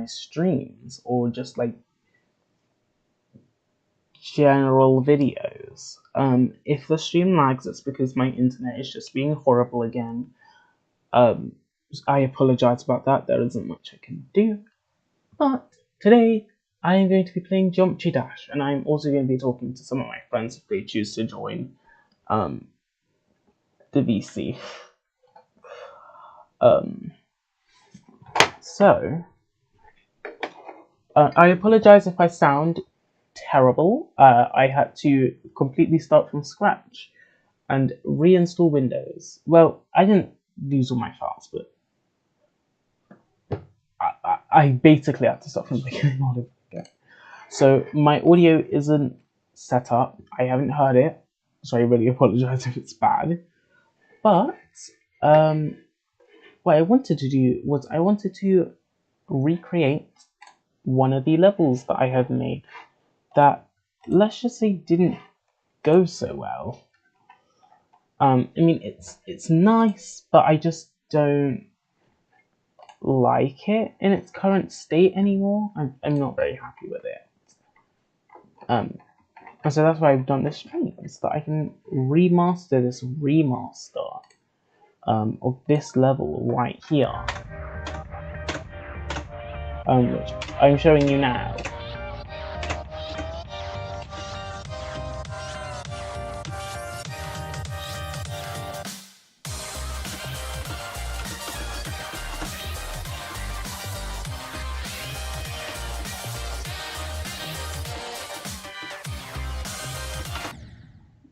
my streams or just like general videos. If the stream lags, it's because my internet is just being horrible again. I apologize about that. There isn't much I can do. But today I am going to be playing Geometry Dash, and I'm also going to be talking to some of my friends if they choose to join the VC. I apologize if I sound terrible. I had to completely start from scratch and reinstall Windows. Well, I didn't lose all my files, but I basically had to start from the beginning all over again. So my audio isn't set up. I haven't heard it, so I really apologize if it's bad. But what I wanted to do was I wanted to recreate one of the levels that I have made that, let's just say, didn't go so well. I mean, it's nice, but I just don't like it in its current state anymore. I'm not very happy with it. And so that's why I've done this stream, so that I can remaster this remaster of this level right here, which I'm showing you now.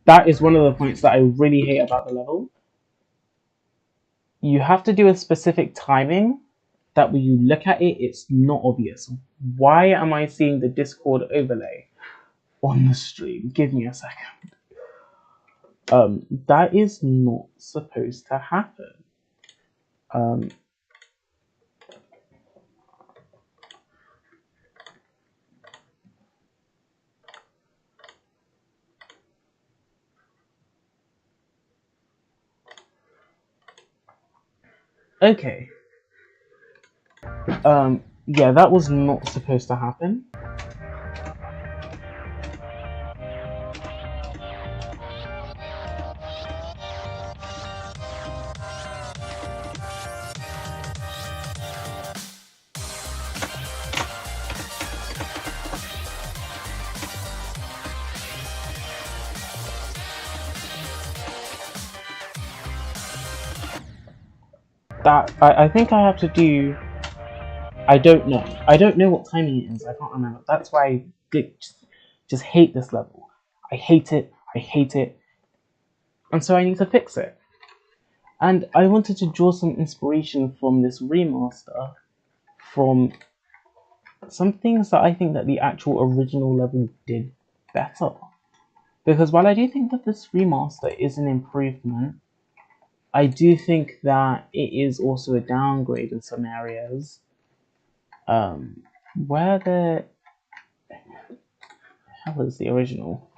That is one of the points that I really hate about the level. You have to do a specific timing that when you look at it, it's not obvious. Why am I seeing the Discord overlay on the stream? Give me a second. That is not supposed to happen. Okay. Yeah, that was not supposed to happen. I think I have to do. I don't know. I don't know what timing it is. I can't remember. That's why I just hate this level. I hate it. I hate it. And so I need to fix it. And I wanted to draw some inspiration from this remaster, from some things that I think that the actual original level did better. Because while I do think that this remaster is an improvement, I do think that it is also a downgrade in some areas. Where the hell is the original?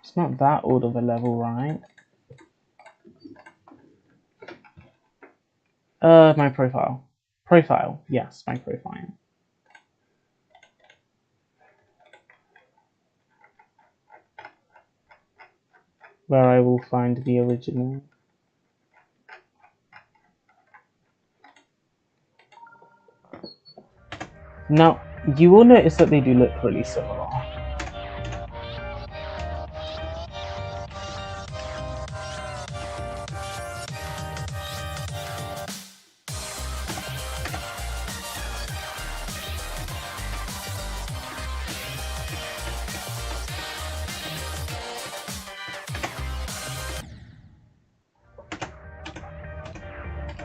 It's not that old of a level, right? My profile. Profile, yes, my profile. Where I will find the original. Now, you will notice that they do look really similar.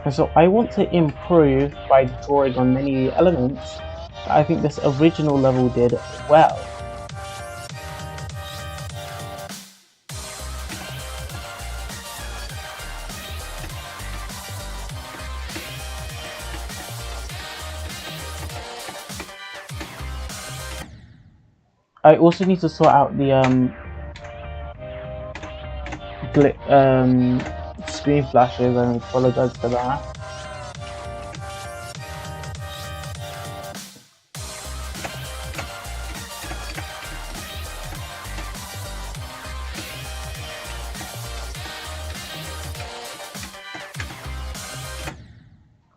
And so I want to improve by drawing on many elements that I think this original level did well. I also need to sort out the screen flashes, I apologize for that.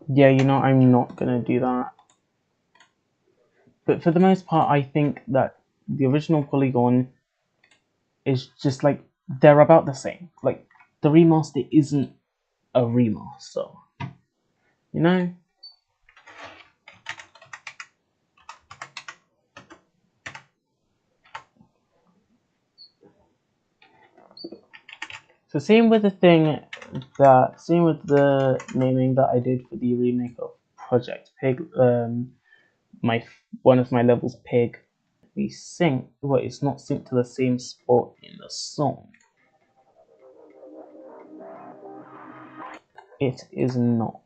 Yeah, you know, I'm not gonna do that. But for the most part, I think that the original Polygon is just like, they're about the same. Like, the remaster isn't a remaster, you know? So same with the naming that I did for the remake of Project Pig, one of my levels, Pig. We sync, well, it's not synced to the same spot in the song. It is not.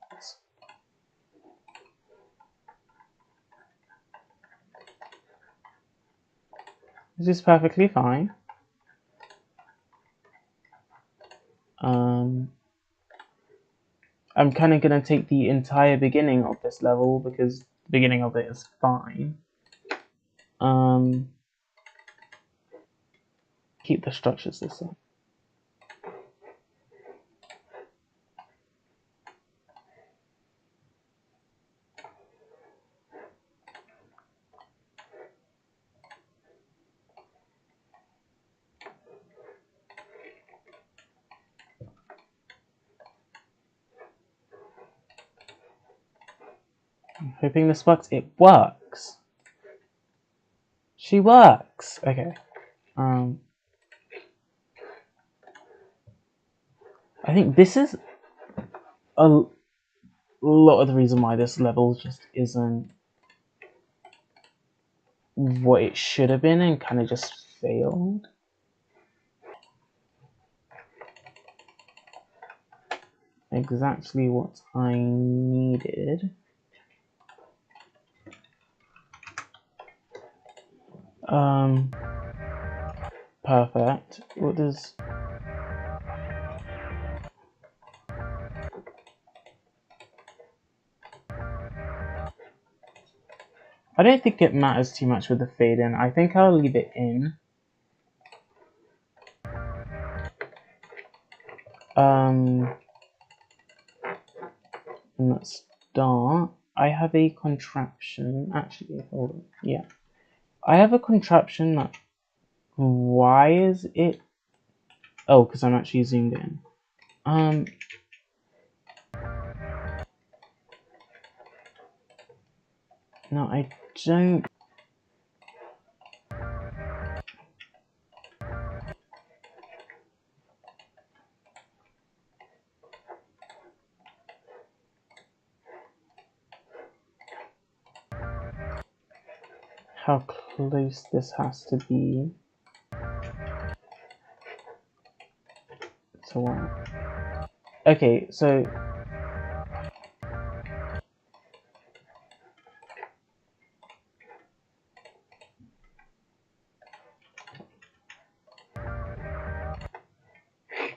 This is perfectly fine. I'm kind of gonna take the entire beginning of this level because the beginning of it is fine. Keep the structures the same. I'm hoping this works. It works. She works. Okay. I think this is a lot of the reason why this level just isn't what it should have been and kind of just failed. Exactly what I needed. Perfect. What does... I don't think it matters too much with the fade in. I think I'll leave it in. Let's start. I have a contraption. Actually, hold on. Yeah. I have a contraption that... Why is it... Oh, because I'm actually zoomed in. No, I don't... How close this has to be to what? Okay, so...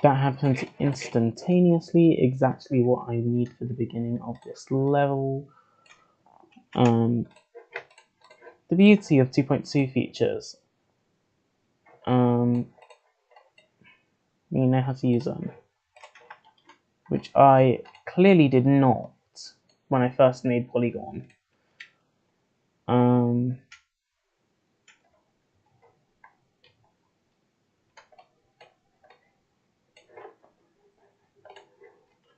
That happens instantaneously, exactly what I need for the beginning of this level. The beauty of 2.2 features. You know how to use them. Which I clearly did not when I first made Polygon.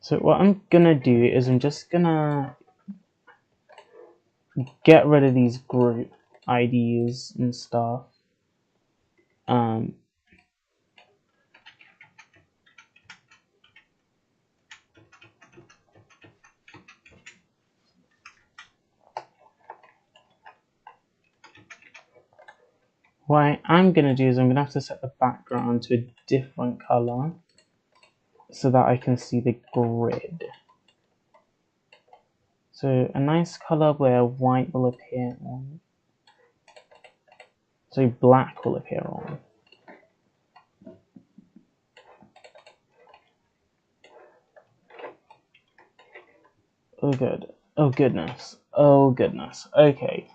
So what I'm gonna do is I'm just gonna get rid of these group IDs and stuff. What I'm gonna do is I'm gonna have to set the background to a different color so that I can see the grid. So a nice color where white will appear on. So black will appear on. Oh good. Oh goodness. Oh goodness. Okay.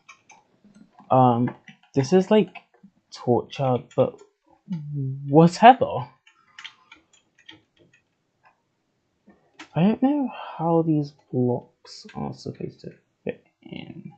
This is like torture, but whatever. I don't know how these blocks are supposed to fit in.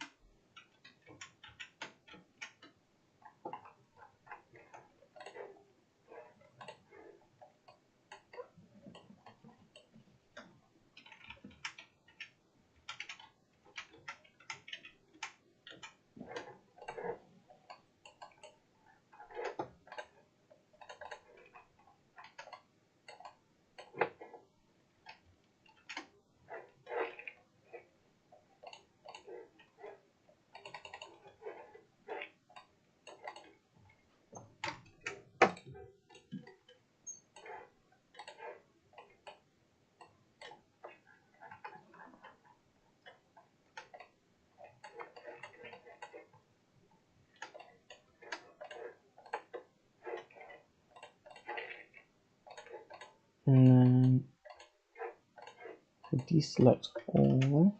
And then deselect all.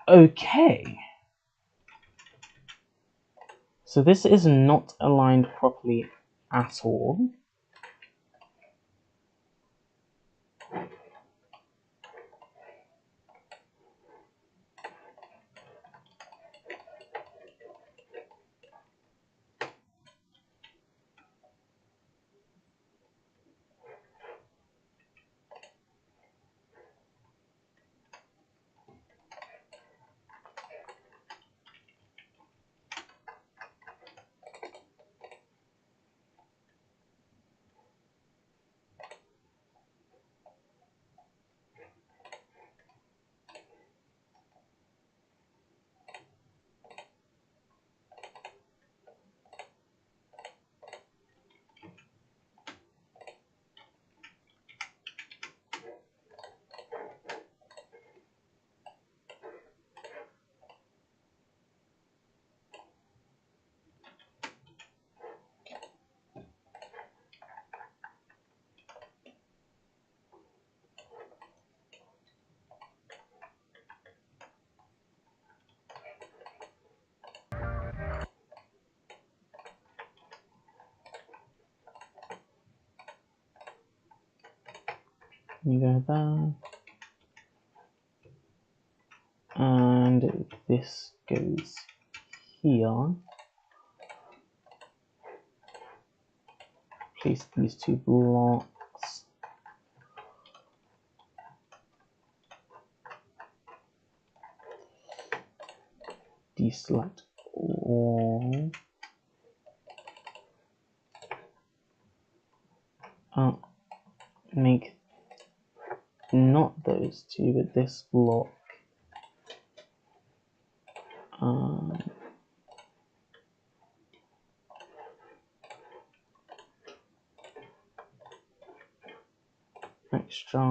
Okay. So this is not aligned properly at all. You go there. And this goes here. Place these two blocks. Deselect all. Make not those two, but this block. Extra,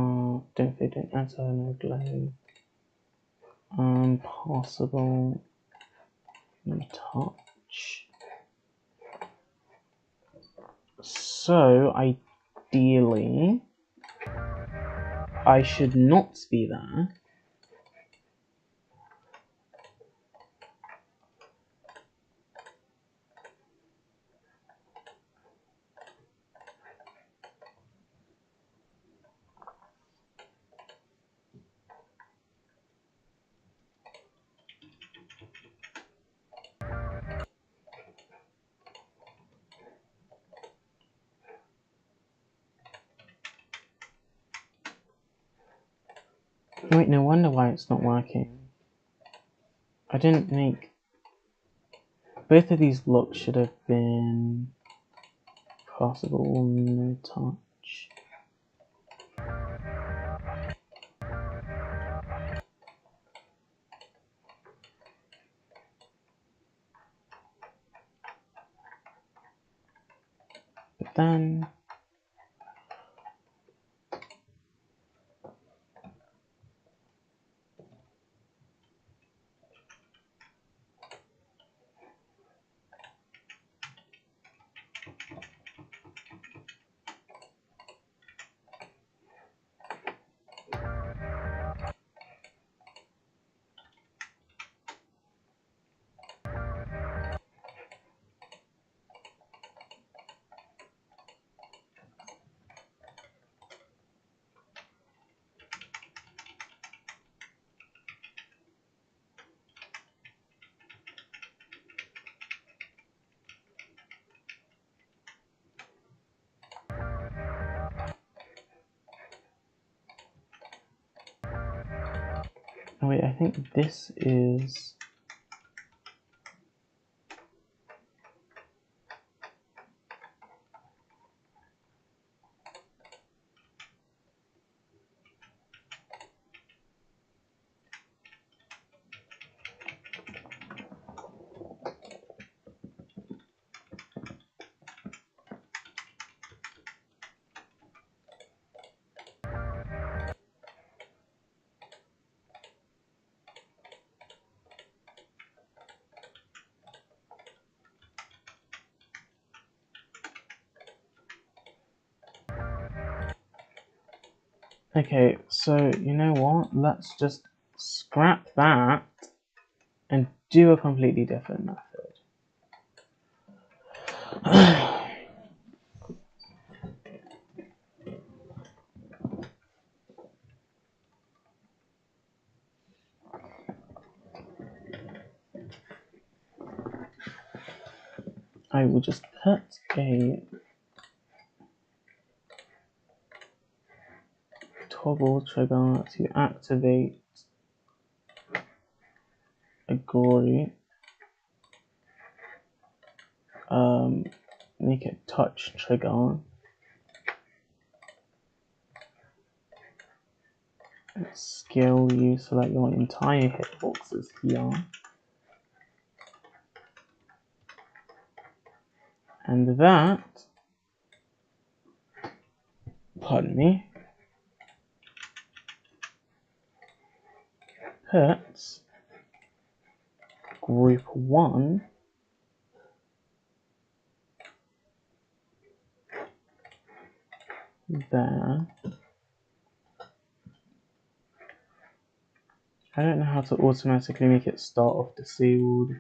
don't fit in enter, no glow. Possible, no touch. So ideally, I should not be there. Wait, no wonder why it's not working. I didn't make... Both of these blocks should have been possible, no touch. then oh wait, I think this is okay, so you know what? Let's just scrap that and do a completely different method. I will just put a toggle trigger to activate a group, make it touch trigger, scale you so that your entire hitbox is here, and that, pardon me, puts group 1 there. I don't know how to automatically make it start off disabled.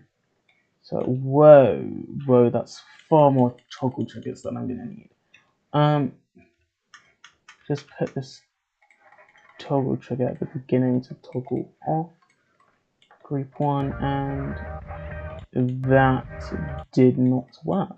So whoa, that's far more toggle triggers than I'm gonna need. Just put this toggle trigger at the beginning to toggle off group 1, and that did not work.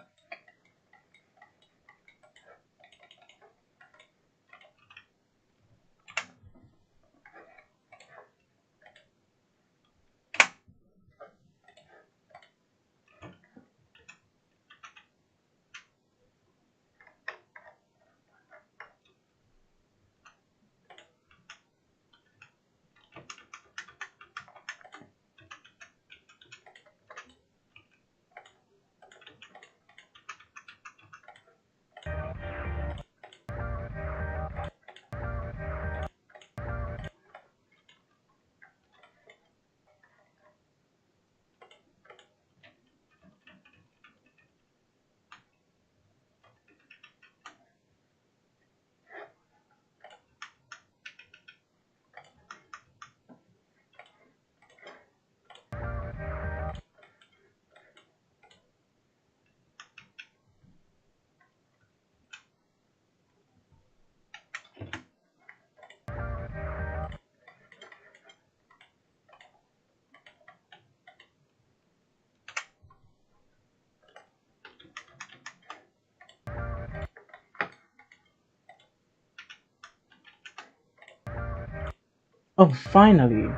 Oh, finally!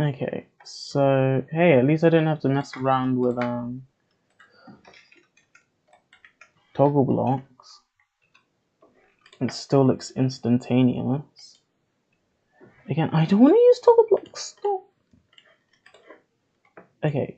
Okay, so hey, at least I didn't have to mess around with toggle blocks. It still looks instantaneous. Again, I don't want to use toggle blocks. Stop. Okay.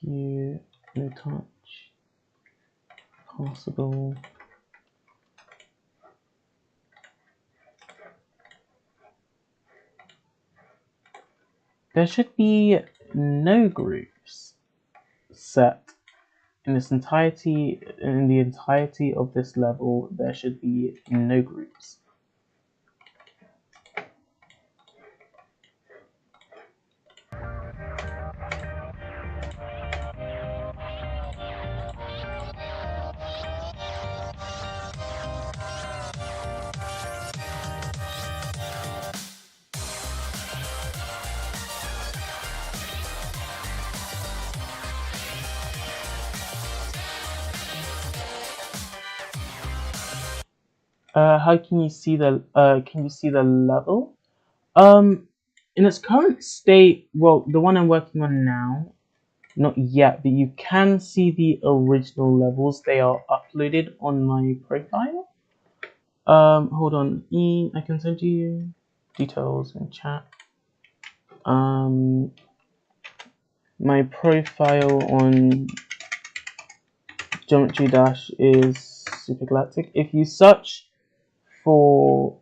Cute, no touch, possible. There should be no groups set in the entirety of this level. There should be no groups. How can you see the level? In its current state, well, the one I'm working on now, not yet, but you can see the original levels. They are uploaded on my profile. Hold on, I can send you details in chat. My profile on Geometry Dash is Super Galactic. If you search for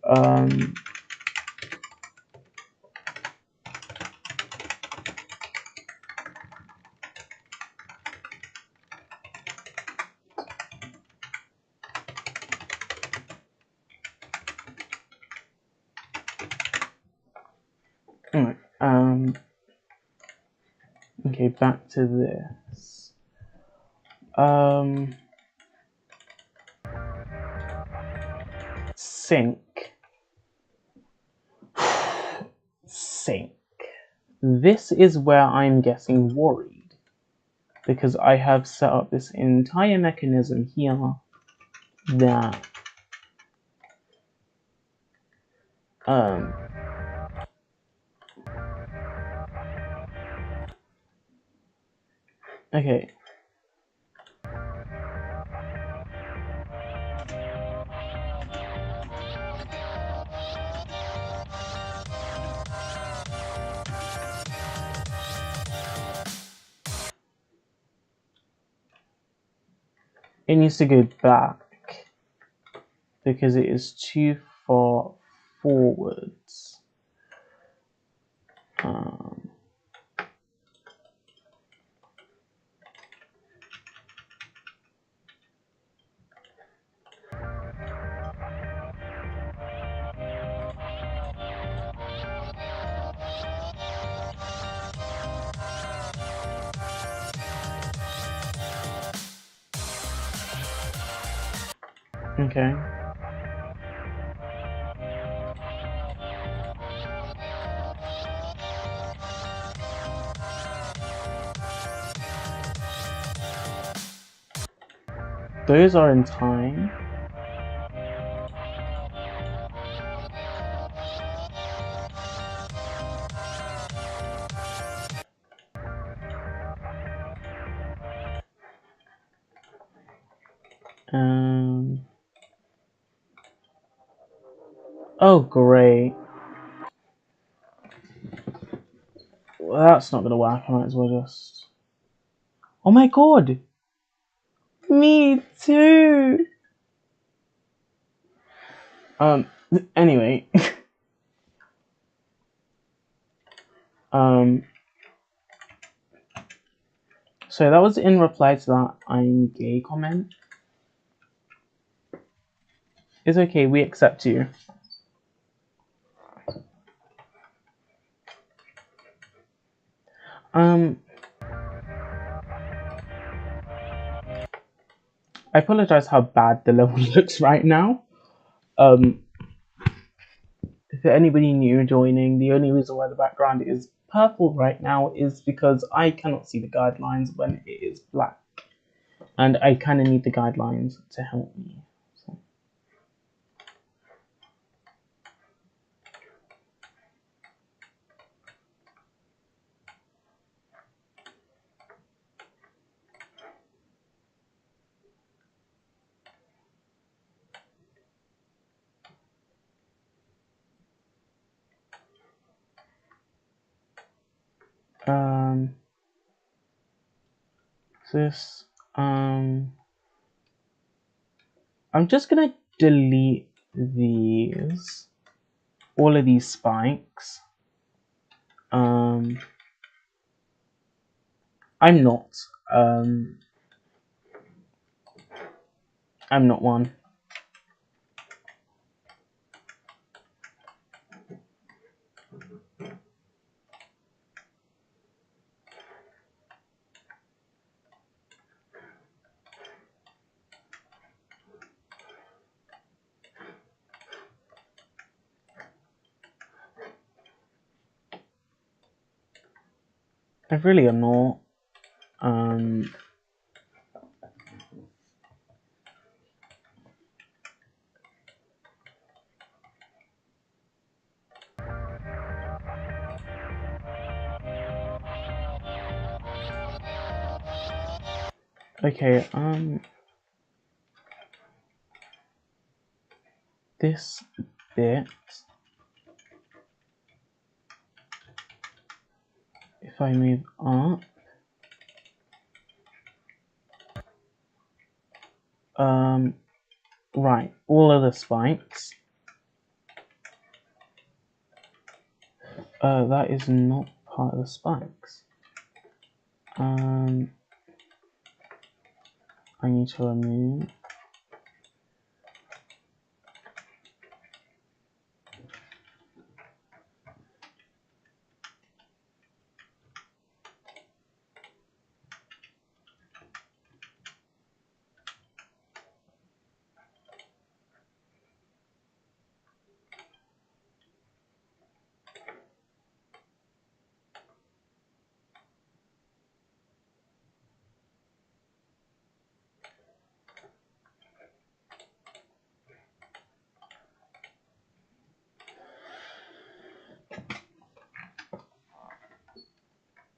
alright, okay, back to this. Sync. Sync. This is where I'm getting worried, because I have set up this entire mechanism here that okay. It needs to go back because it is too far forwards. Okay. Those are in time. Oh, great. Well, that's not gonna work. I might as well just. Oh my god! Me too! Anyway. So that was in reply to that I'm gay comment. It's okay, we accept you. I apologize how bad the level looks right now. If anybody new joining, the only reason why the background is purple right now is because I cannot see the guidelines when it is black. and I kind of need the guidelines to help me. So. This I'm just gonna delete all of these spikes. I'm not one. I really am not. Okay, this bit, if I move up, right, all of the spikes, that is not part of the spikes. I need to remove.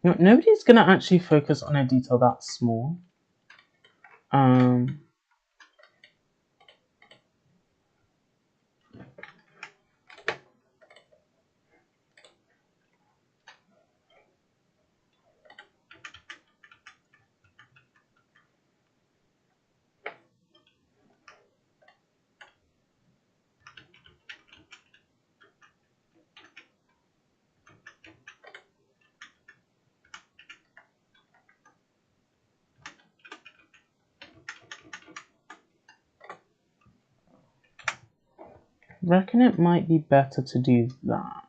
No, nobody's gonna actually focus on a detail that small. Reckon it might be better to do that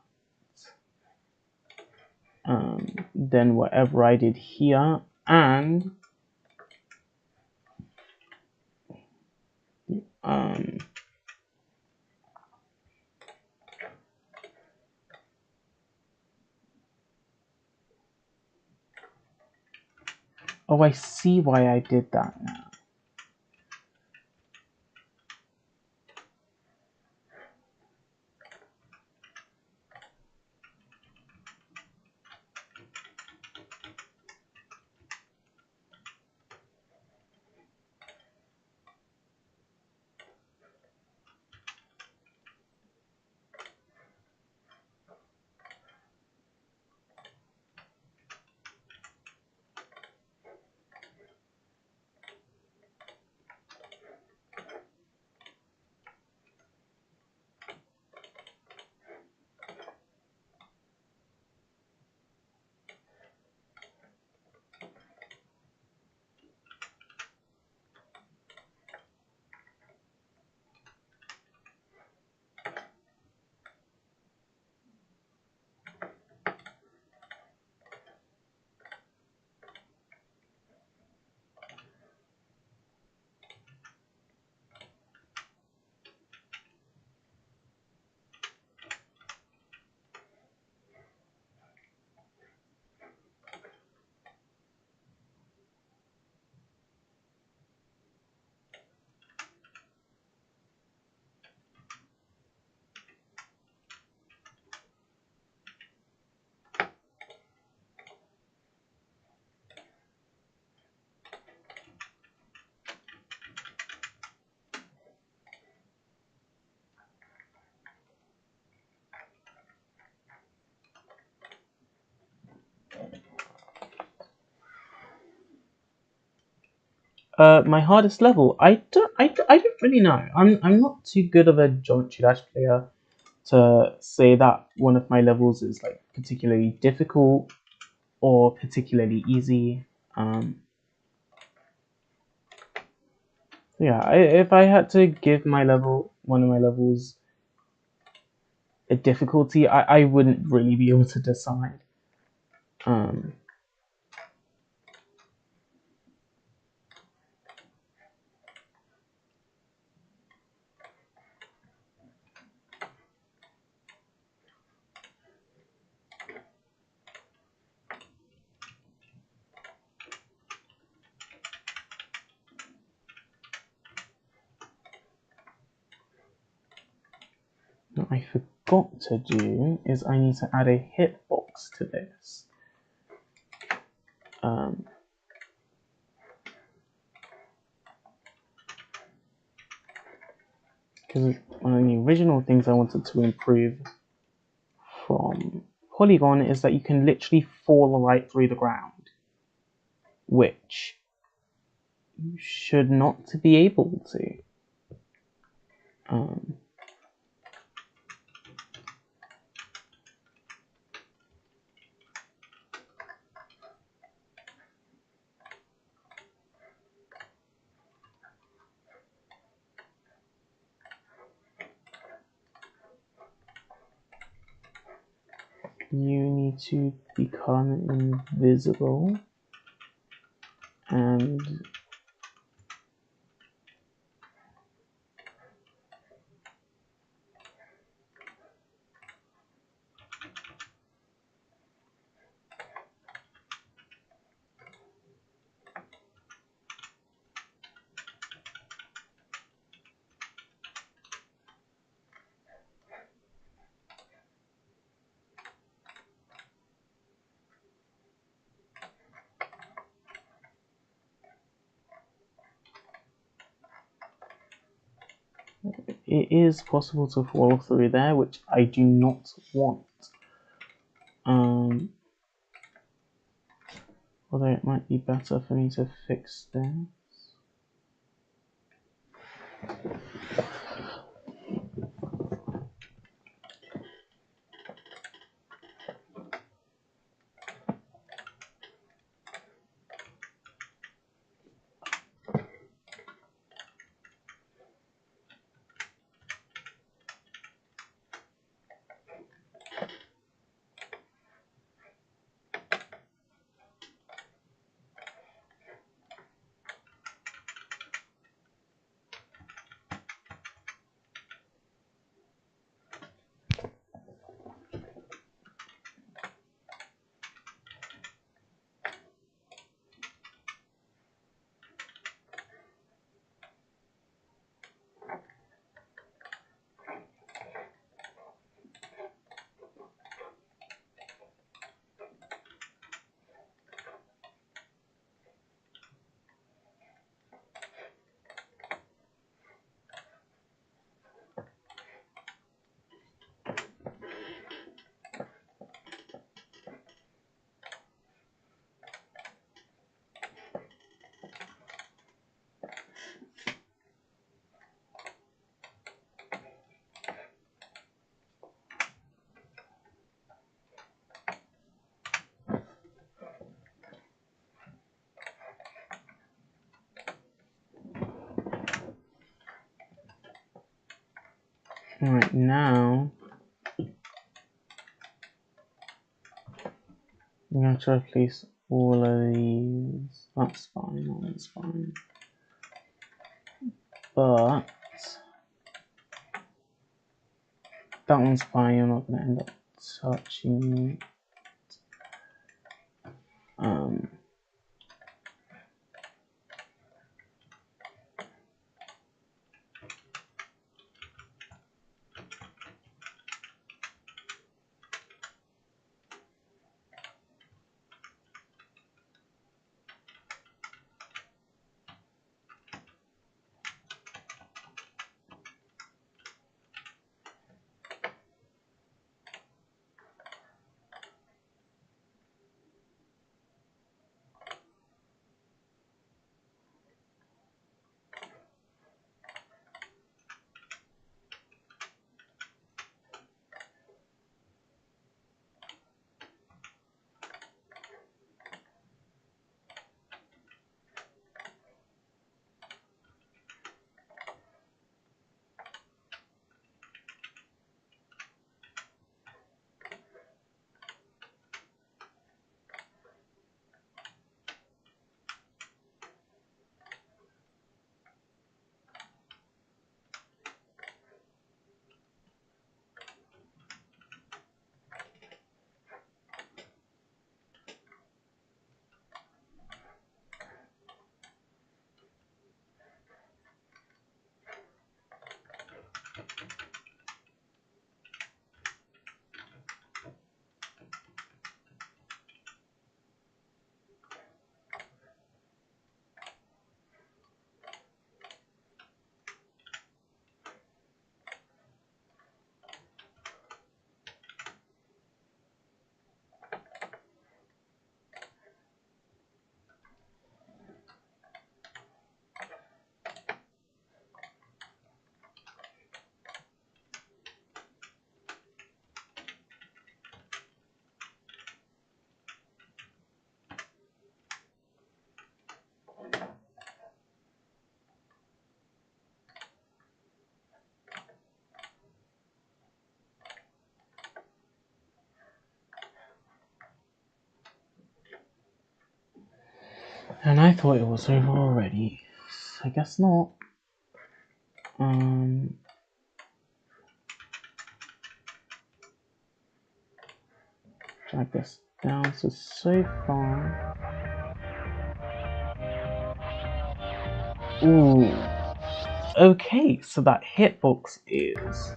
than whatever I did here, and oh, I see why I did that now. My hardest level. I don't really know. I'm not too good of a Geometry Dash player to say that one of my levels is like particularly difficult or particularly easy. Yeah, if I had to give one of my levels, a difficulty, I wouldn't really be able to decide. Um, what I forgot to do is I need to add a hitbox to this. Because one of the original things I wanted to improve from Polygon is that you can literally fall right through the ground, which you should not be able to. You need to become invisible and it is possible to fall through there, which I do not want. Although it might be better for me to fix this. Right now, I'm going to try to place all of these. That's fine, that one's fine. But that one's fine, you're not going to end up touching it. And I thought it was over already. I guess not. Drag this down so far. Ooh. Okay, so that hitbox is...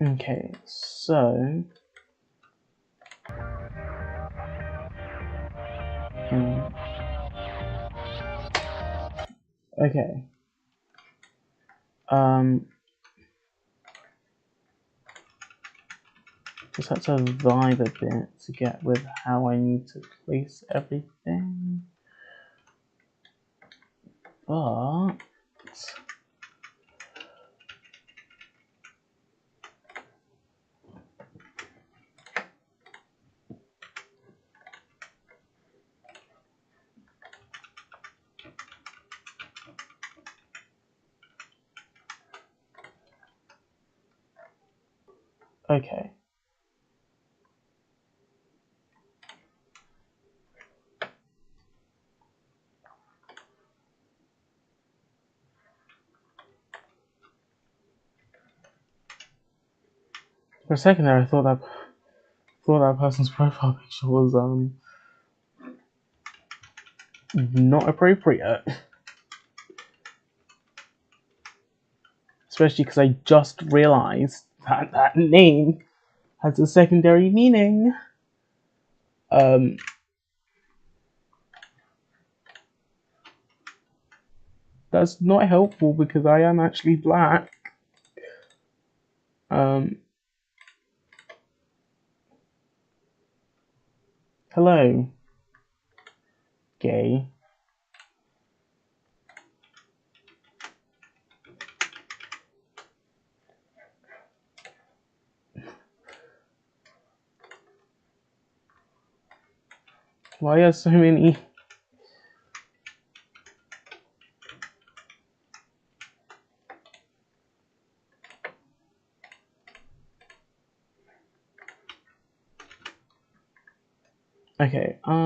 Okay, so... okay. Just have to vibe a bit to get with how I need to place everything. But... okay. For a second there, I thought that person's profile picture was not appropriate. Especially because I just realised that that name has a secondary meaning. That's not helpful because I am actually black. Hello. Gay. Why are so many... Okay, I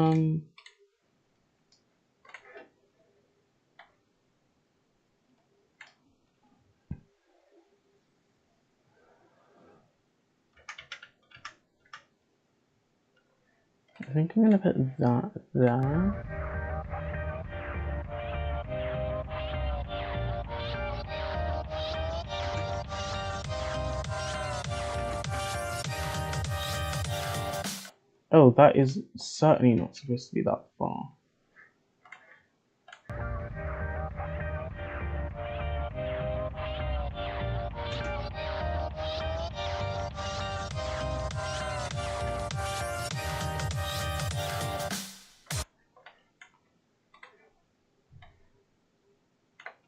think I'm gonna put that there. Oh, that is certainly not supposed to be that far.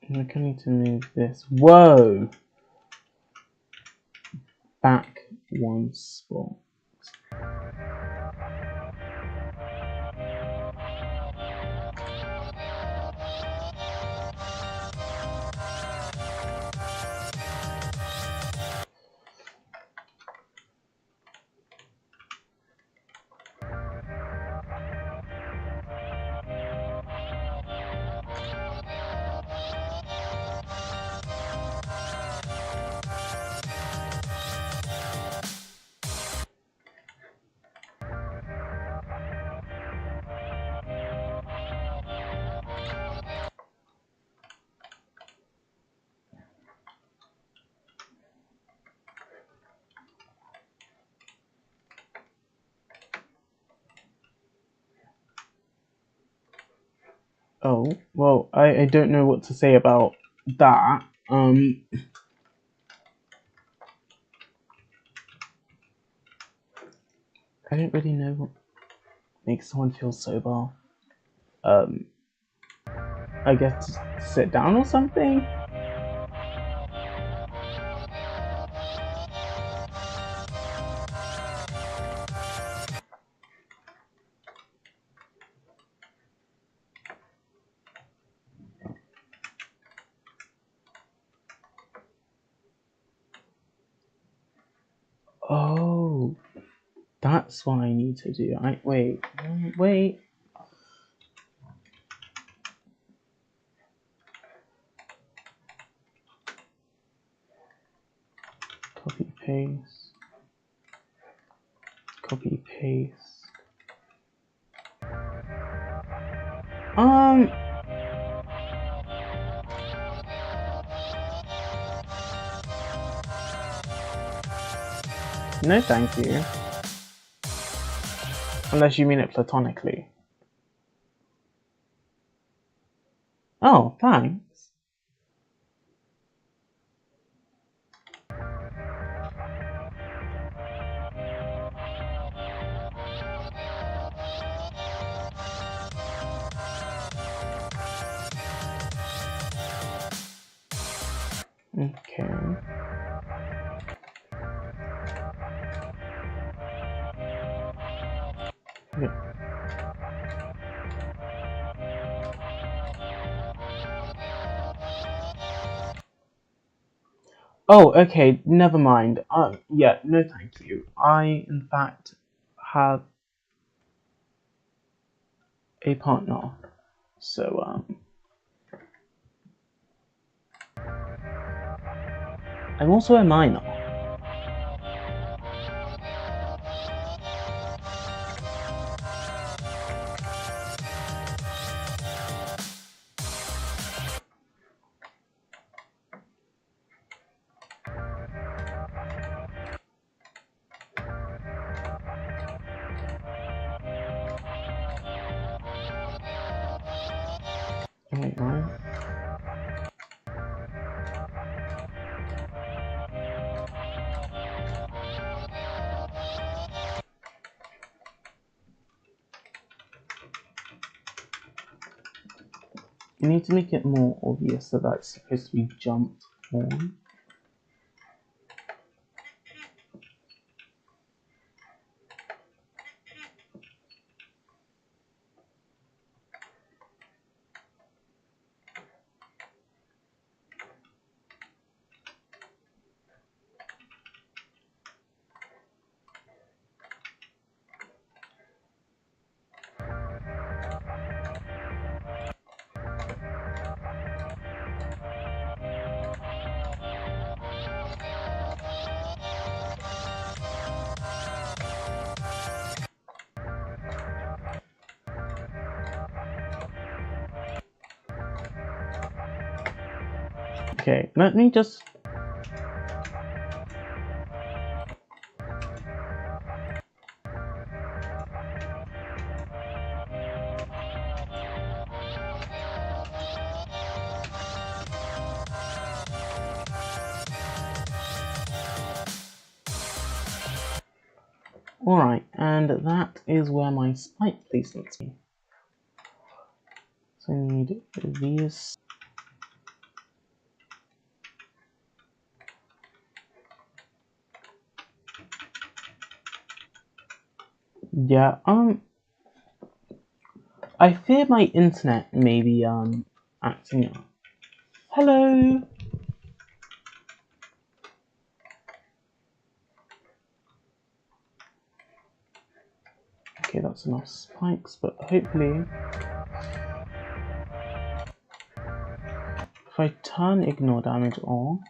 I'm gonna need to move this. Whoa! Back one spot. Oh, well, I don't know what to say about that. I don't really know what makes someone feel sober. I guess sit down or something? Oh, that's what I need to do. Wait. Copy paste. Copy paste. No, thank you. Unless you mean it platonically. Oh, thanks. Okay. Yeah. Oh, okay, never mind. Yeah, no thank you. I, in fact, have a partner. So, I'm also a minor. Wait, what? You need to make it more obvious that that's supposed to be jumped on. Okay, let me just... Alright, and that is where my spike placements be. So I need these. Yeah, I fear my internet may be, acting up. Hello! Okay, that's enough spikes, but hopefully... If I turn ignore damage on...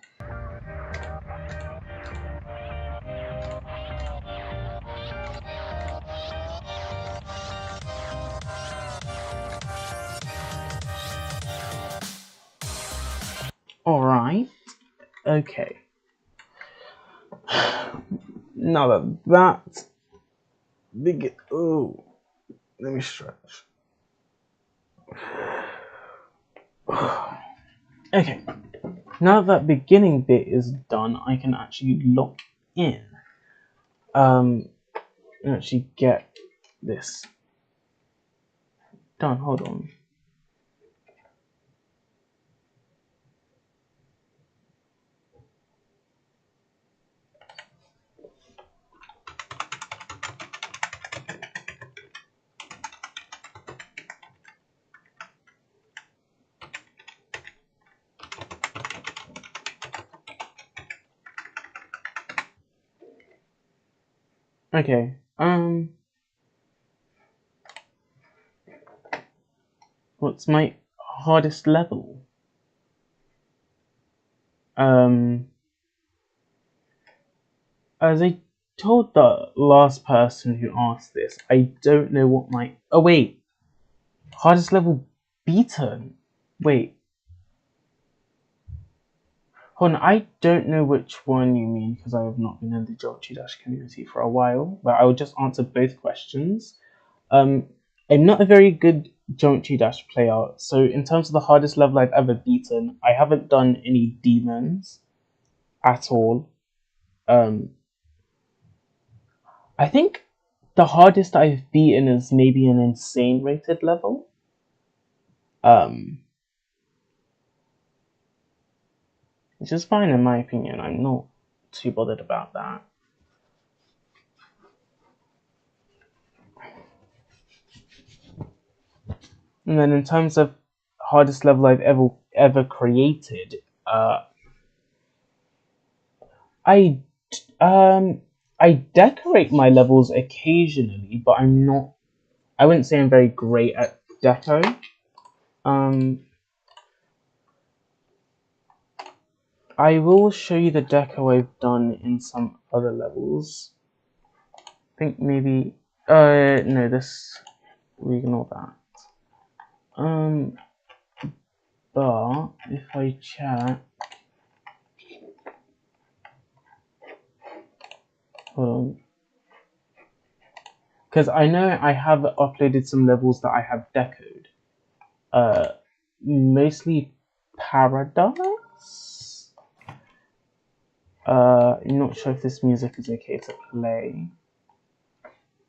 Alright, okay. Now that big... Oh, let me stretch. Okay, now that beginning bit is done, I can actually lock in. And actually get this done. Hold on. Okay. What's my hardest level? Um, as I told the last person who asked this, I don't know what my. Oh wait, hardest level beaten. Wait, hold on. I don't know which one you mean because I have not been in the Geometry Dash community for a while. But I will just answer both questions. Um, I'm not a very good Geometry Dash player, so in terms of the hardest level I've ever beaten, I haven't done any demons at all. Um, I think the hardest I've beaten is maybe an insane rated level. Um, which is fine in my opinion. I'm not too bothered about that. And then in terms of hardest level I've ever created, I um I decorate my levels occasionally, but I'm not. I wouldn't say I'm very great at deco. Um, I will show you the deco I've done in some other levels. I think maybe no, this we ignore that. But if I check, hold on, because I know I have uploaded some levels that I have decoed. Mostly Paradise. I'm not sure if this music is okay to play,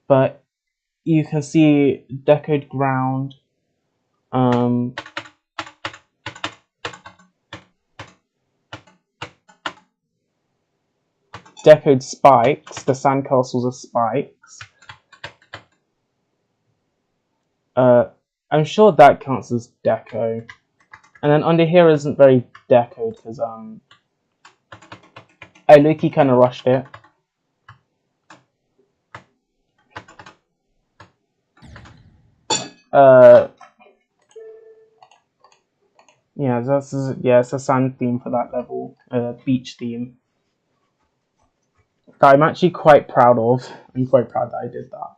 but you can see decoed ground. Decoed spikes. The sandcastles are spikes. I'm sure that counts as deco. And then under here isn't very decoed because I low-key kind of rushed it. Yeah, it's a sand theme for that level, beach theme. That I'm actually quite proud of. I'm quite proud that I did that.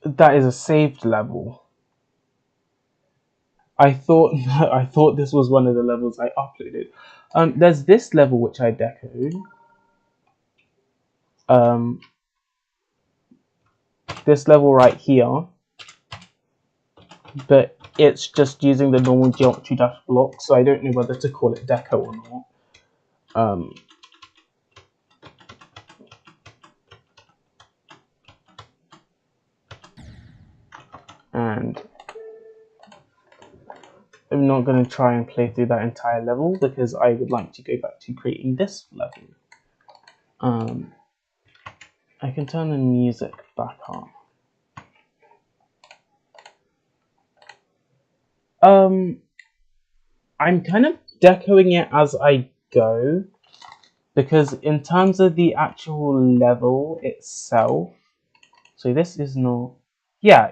That is a saved level. I thought I thought this was one of the levels I uploaded. There's this level which I decoed. This level right here, but it's just using the normal Geometry Dash block, so I don't know whether to call it deco or not. And I'm not going to try and play through that entire level because I would like to go back to creating this level. I can turn the music back on. I'm kind of decoing it as I go because in terms of the actual level itself, so this is not, yeah,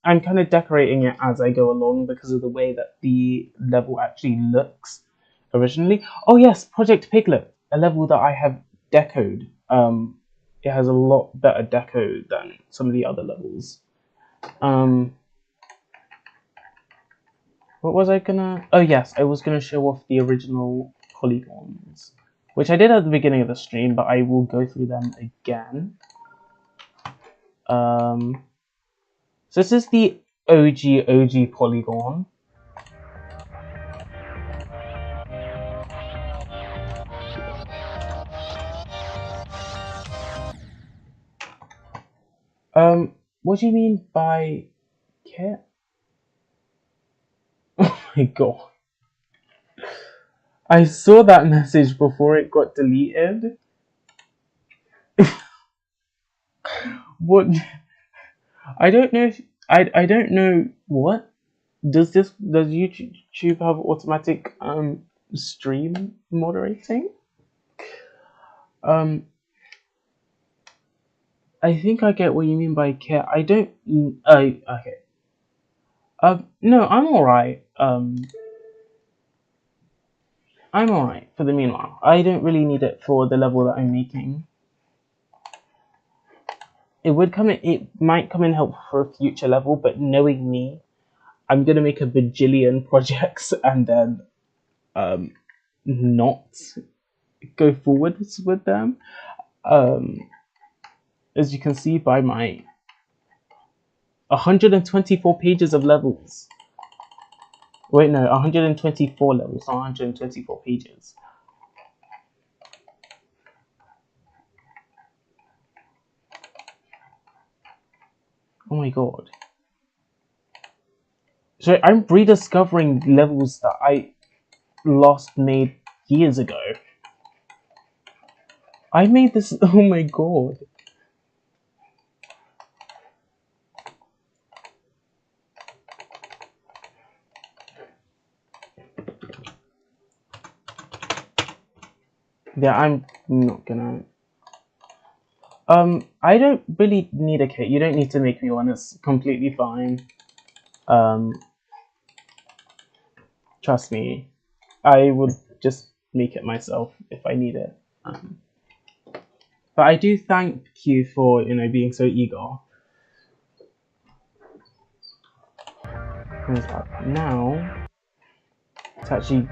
I'm kind of decorating it as I go along because of the way that the level actually looks originally. Oh yes, Project Piglet, a level that I have decoed. It has a lot better deco than some of the other levels. What was I gonna? Oh yes, I was gonna show off the original polygons, which I did at the beginning of the stream, but I will go through them again. So this is the OG polygon. What do you mean by kit? Oh my god. I saw that message before it got deleted. What? I don't know if I don't know what does YouTube have automatic stream moderating. I think I get what you mean by care. I don't. Okay. No, I'm alright. I'm alright for the meanwhile. I don't really need it for the level that I'm making. It might come in helpful for a future level, but knowing me, I'm gonna make a bajillion projects and then not go forwards with them. As you can see by my 124 pages of levels. Wait, no, 124 levels, not 124 pages. Oh my god. So I'm rediscovering levels that I last made years ago. I made this, oh my god. Yeah, I'm not gonna. I don't really need a kit. You don't need to make me one. It's completely fine. Trust me, I would just make it myself if I need it. But I do thank you for being so eager. Now, it's actually.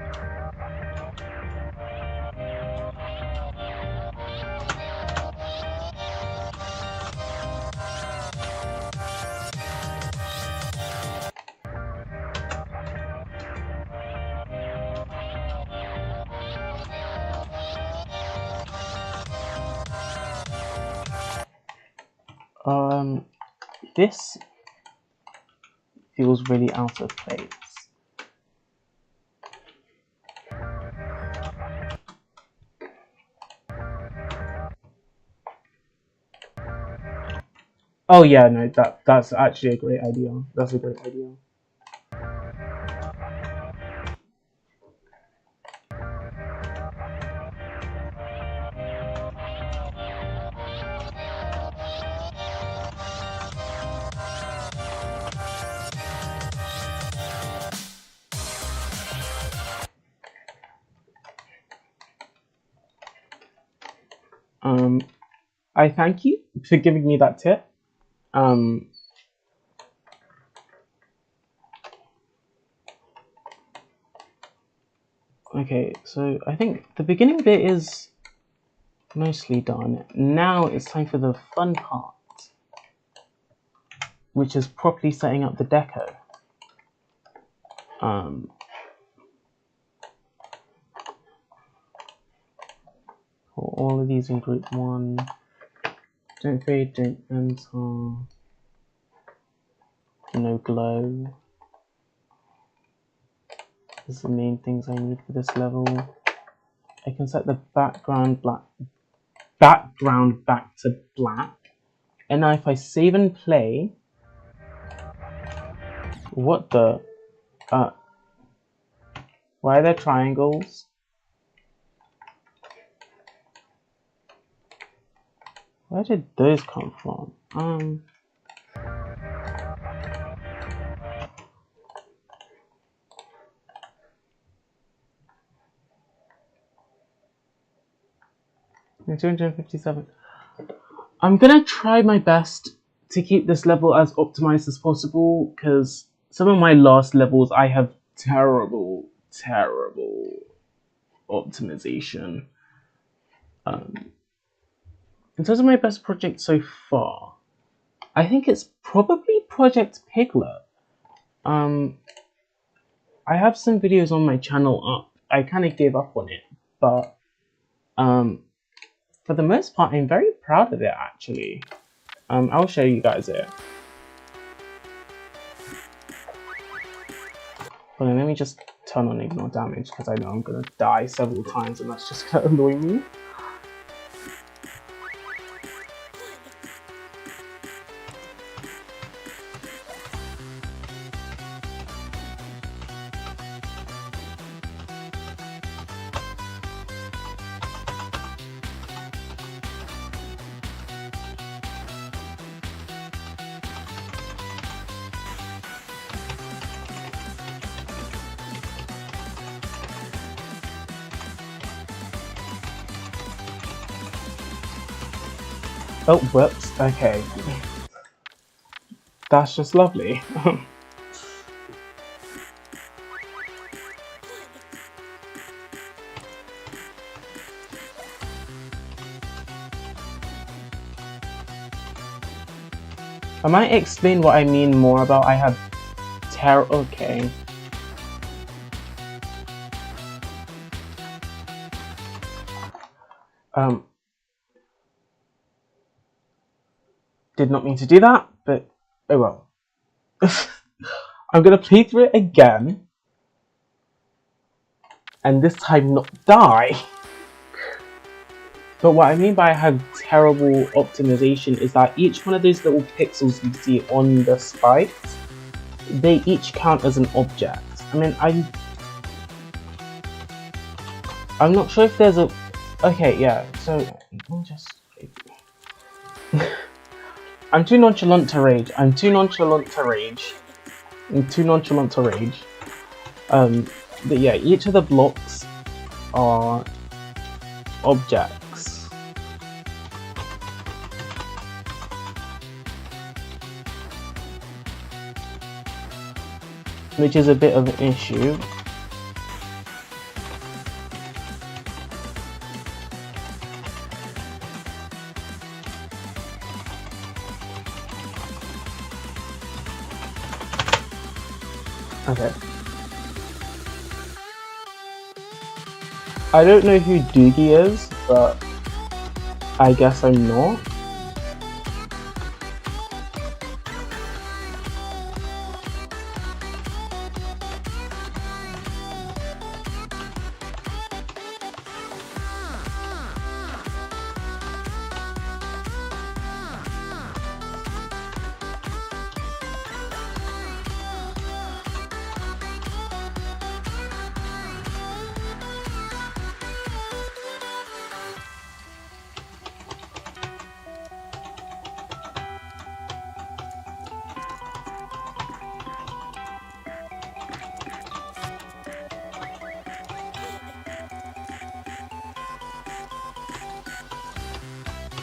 This feels really out of place. Oh yeah, no, that's actually a great idea. That's a great idea. I thank you for giving me that tip. Okay, so I think the beginning bit is mostly done. Now it's time for the fun part, which is properly setting up the deco. For all of these in group 1, don't fade, don't enter, no glow. These are the main things I need for this level. I can set the background back to black. And now if I save and play, what the, why are there triangles? Where did those come from? And 257. I'm gonna try my best to keep this level as optimized as possible, because some of my last levels I have terrible optimization. In terms of my best project so far, I think it's probably Project Piglet. I have some videos on my channel up. I kind of gave up on it, but for the most part, I'm very proud of it actually. I'll show you guys it. Hold on, let me just turn on ignore damage because I know I'm gonna die several times and that's just gonna annoy me. Oh, whoops. Okay. That's just lovely. I might explain what I mean more about I have okay. Did not mean to do that, but oh well. I'm gonna play through it again, and this time not die. But what I mean by I have terrible optimization is that each one of those little pixels you see on the spikes, they each count as an object. I mean, I'm not sure if there's a... Okay, yeah, so... I'll just... I'm too nonchalant to rage. I'm too nonchalant to rage. But yeah, each of the blocks are objects. Which is a bit of an issue. Okay. I don't know who Doogie is, but I guess I'm not.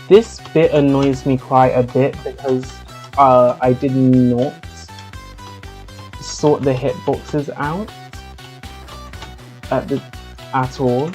This bit annoys me quite a bit because I did not sort the hitboxes out at all.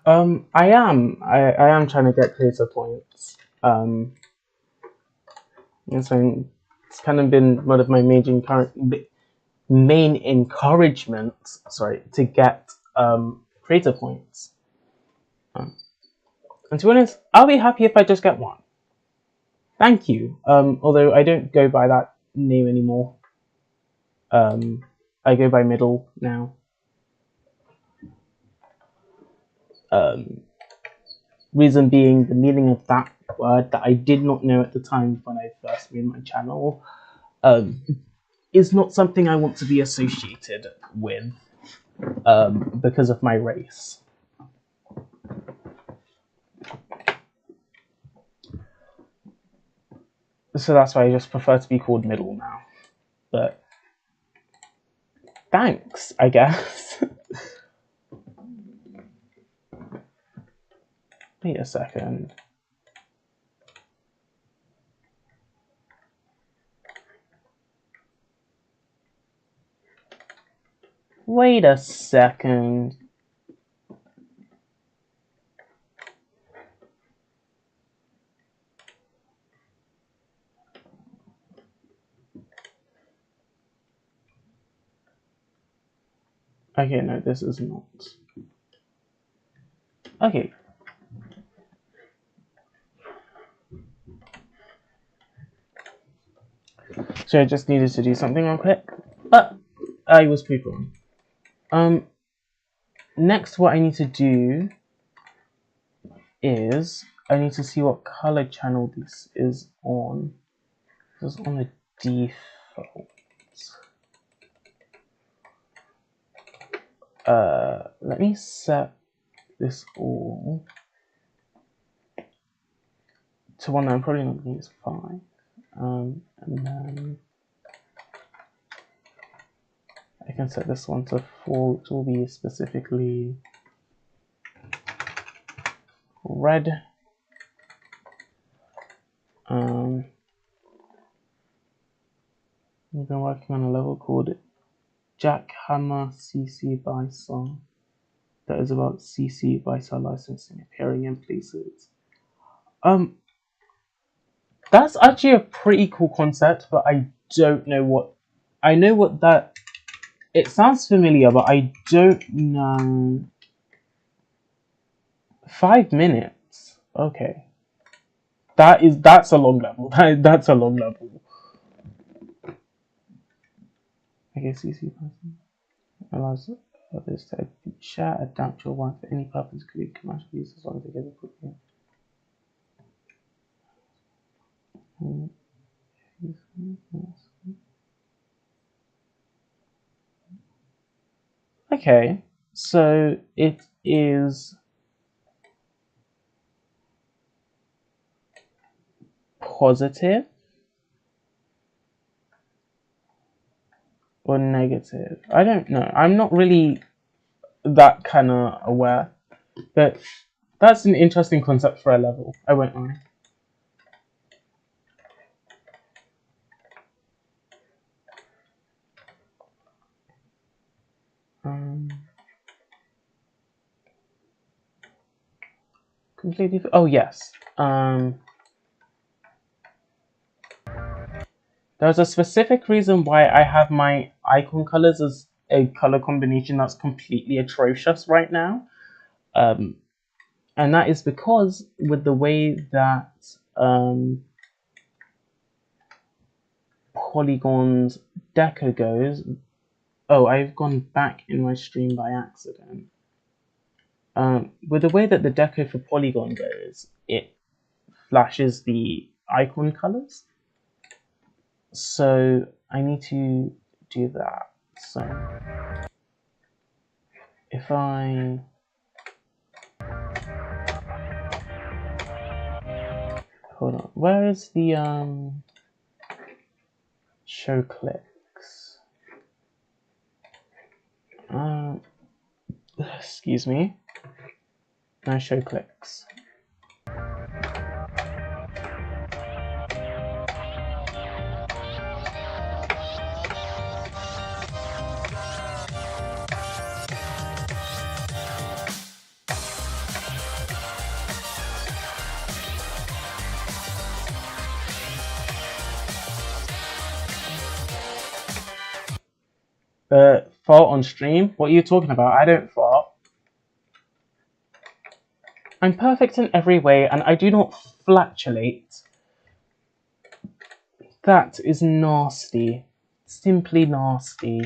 I am trying to get creator points. And so it's kind of been one of my main encouragements, to get creator points. And to be honest, I'll be happy if I just get one. Thank you. Although I don't go by that name anymore. I go by Middle now. Reason being, the meaning of that word that I did not know at the time when I first made my channel is not something I want to be associated with because of my race. So that's why I just prefer to be called Middle now. But thanks, I guess. Wait a second. Wait a second. Okay, no, this is not. Okay. So I just needed to do something real quick. But I was pre-born. Next what I need to do is I need to see what color channel this is on. This is on the default. Let me set this all to one that I'm probably not going to use 5. And then I can set this one to 4, which will be specifically red. We've been working on a level called Jackhammer CC BY-SA that is about CC BY-SA licensing appearing in places. That's actually a pretty cool concept, but I don't know what. I know what that. It sounds familiar, but I don't know. 5 minutes. Okay. That's a long level. That's a long level. Okay, CC allows others to share, adapt your one for any purpose, including commercial use as long as they get it put in. Okay, so it is positive or negative. I don't know. I'm not really that kind of aware, but that's an interesting concept for a level. I won't lie. Completely. Oh yes. There's a specific reason why I have my icon colors as a color combination that's completely atrocious right now. And that is because with the way that Polygon's deco goes. Oh, I've gone back in my stream by accident. With the way that the deco for Polygon goes, it flashes the icon colors. So I need to do that. So if I hold on, where is the show clicks? Excuse me. No show clicks. Fart on stream? What are you talking about? I don't fart. I'm perfect in every way and I do not flatulate. That is nasty. Simply nasty.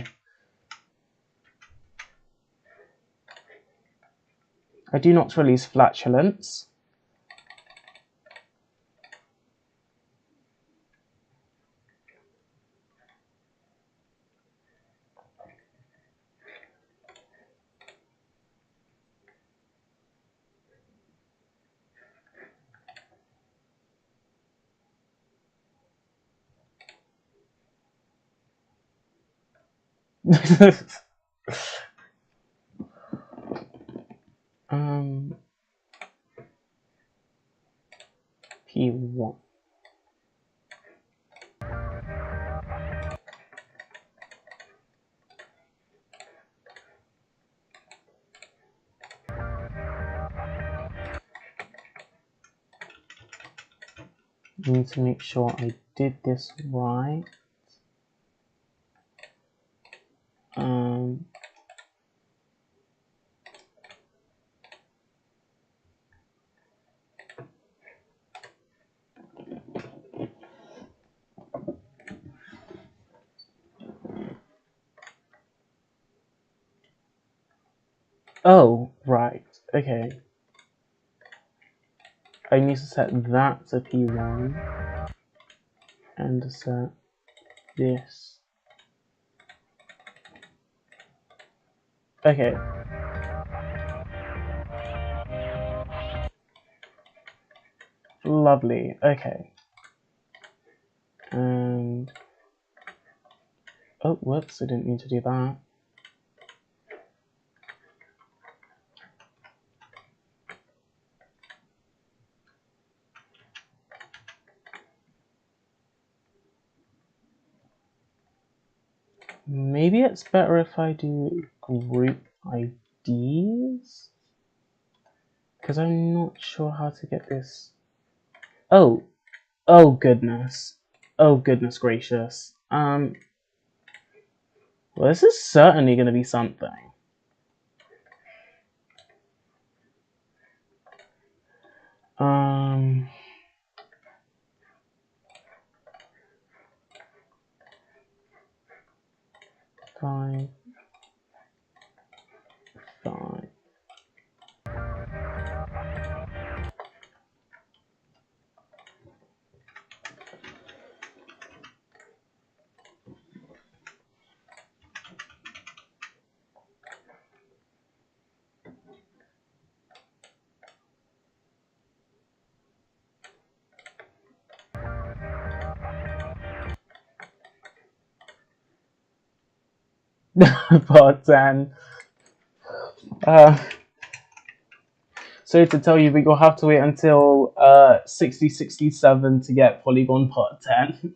I do not release flatulence. P1. need to make sure I did this right. Oh, right. Okay. I need to set that to P1 and set this. Okay. Lovely. Okay. And oh, whoops! I didn't mean to do that. Maybe it's better if I do group IDs? Because I'm not sure how to get this. Oh, oh goodness. Oh goodness gracious. Well, this is certainly going to be something. Five. Part 10. So to tell you, but you'll have to wait until 6067 to get Polygon Part 10.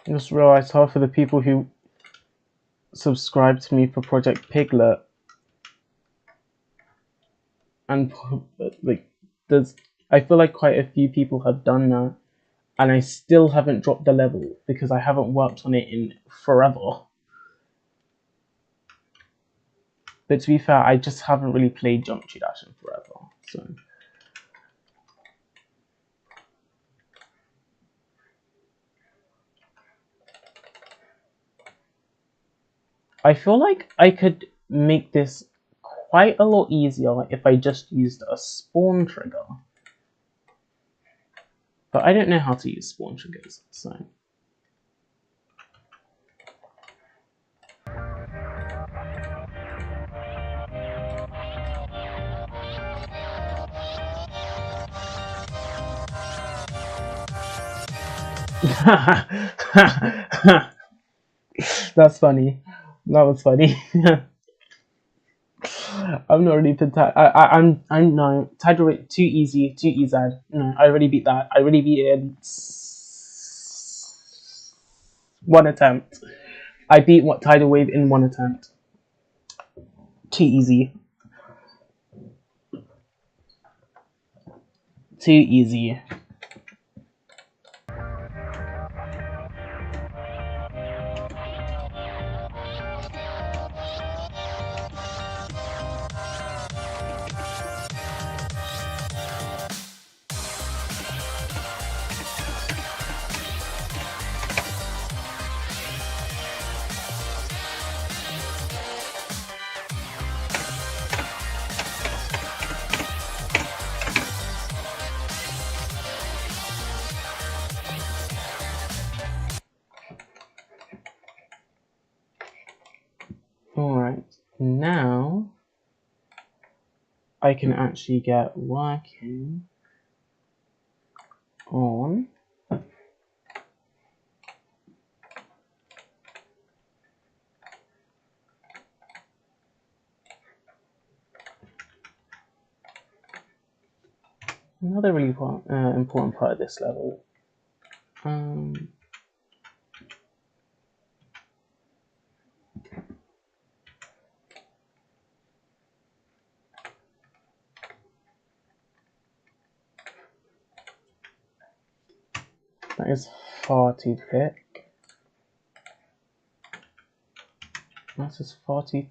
I just realized half of the people who subscribe to me for Project Piglet and like I feel like quite a few people have done that, and I still haven't dropped the level because I haven't worked on it in forever. But to be fair, I just haven't really played Geometry Dash in forever, so. I feel like I could make this quite a lot easier if I just used a spawn trigger. But I don't know how to use spawn triggers, so. That's funny. That was funny. I'm not ready to I'm no title rate too easy, too easy. No, I already beat that. I already beat it in one attempt. I beat what Tidal Wave in one attempt. Too easy. Too easy. Alright, now I can actually get working on another really important part of this level. That is far too thick. That is far too...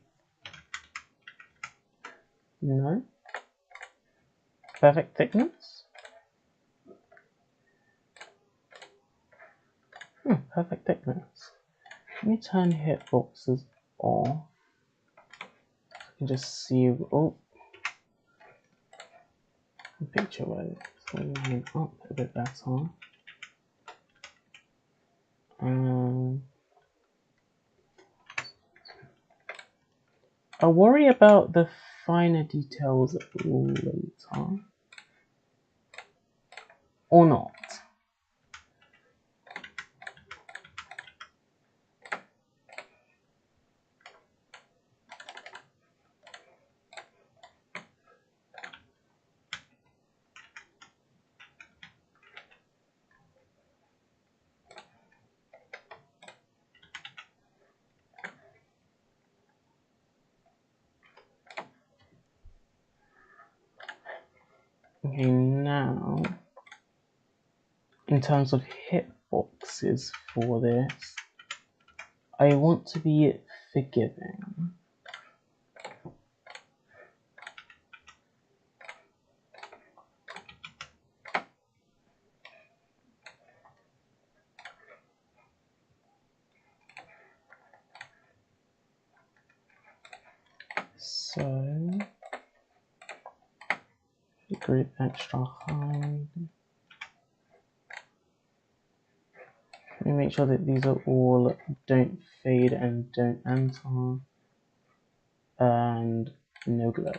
No? Perfect thickness? Perfect thickness. Let me turn hitboxes off. I can just see... Oh! Picture where it's line up a bit better. I'll worry about the finer details later. Or not. Okay, now, in terms of hitboxes for this, I want to be forgiving. So, group extra high. Let me make sure that these are all don't fade and don't enter. And no glow.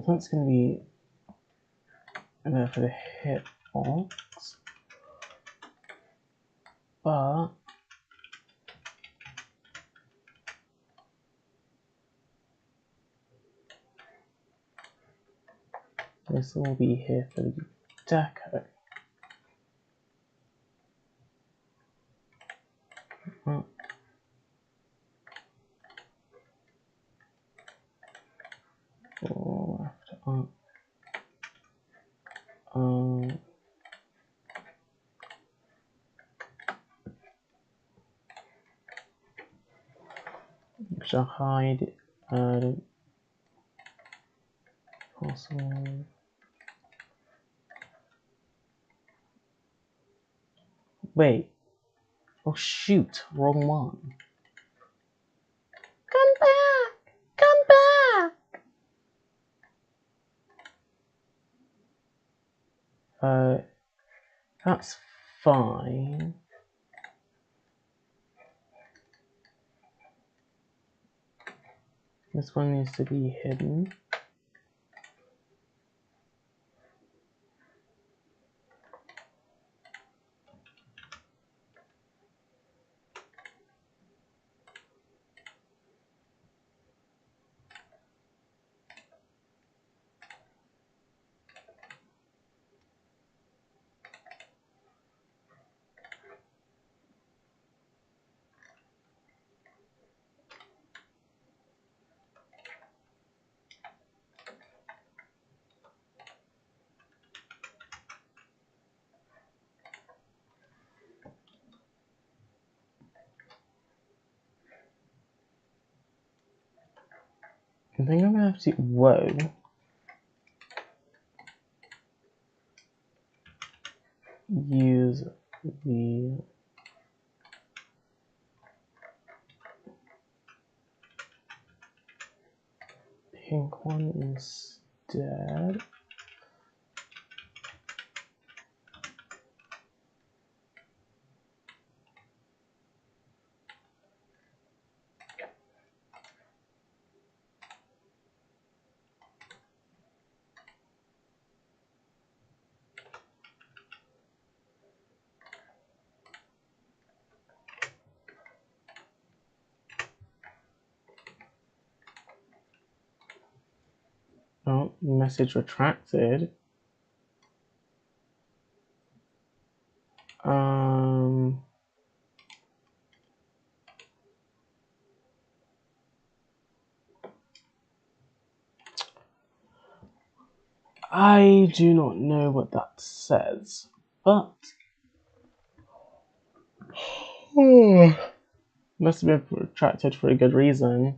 That's going to be for the hitbox, but This will be here for the deco. Up, or left, up. Shall hide possible. Wait. Oh shoot, wrong one. Come back! Come back! That's fine. This one needs to be hidden. I think I'm gonna have to, whoa. Use the pink one instead. Oh, message retracted. I do not know what that says, but must have been retracted for a good reason.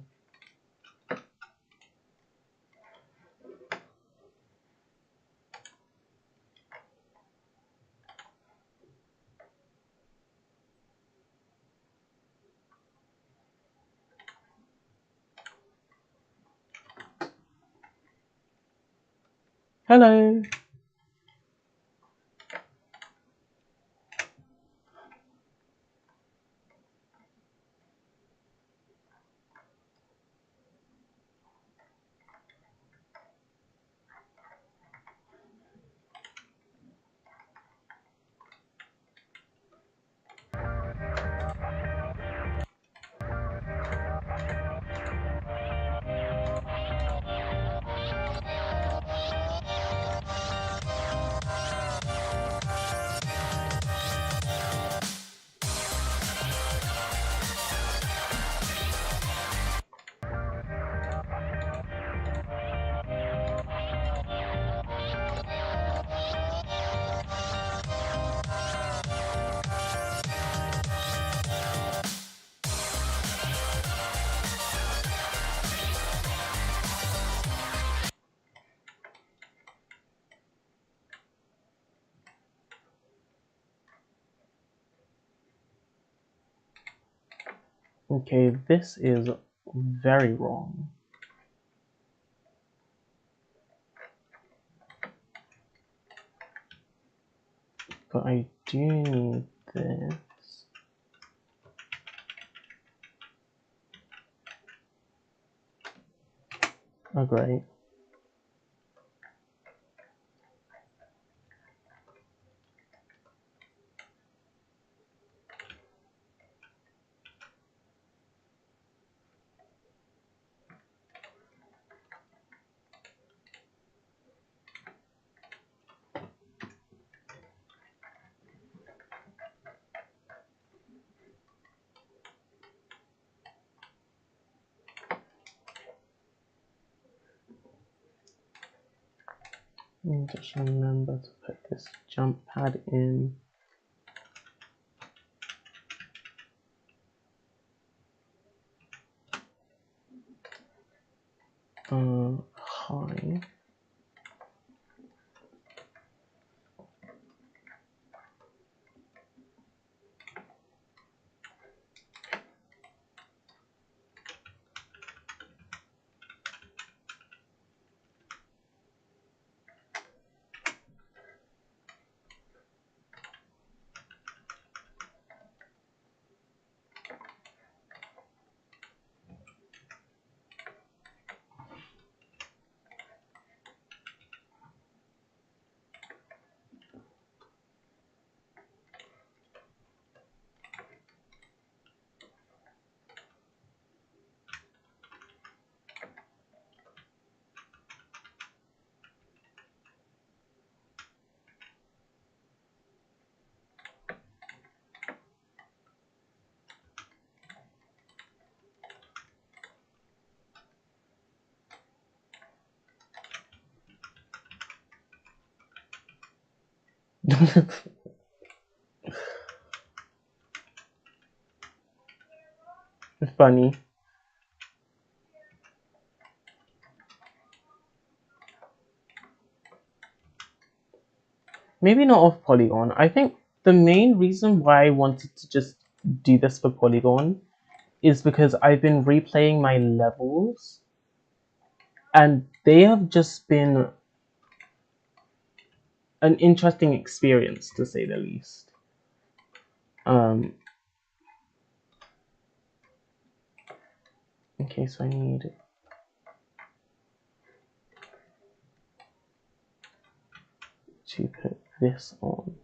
Hello. Okay, this is very wrong. But I do need this. Oh, great. Just remember to put this jump pad in. High. Funny. Maybe not off Polygon. I think the main reason why I wanted to just do this for Polygon is because I've been replaying my levels and they have just been an interesting experience, to say the least. Okay, so I need to put this on.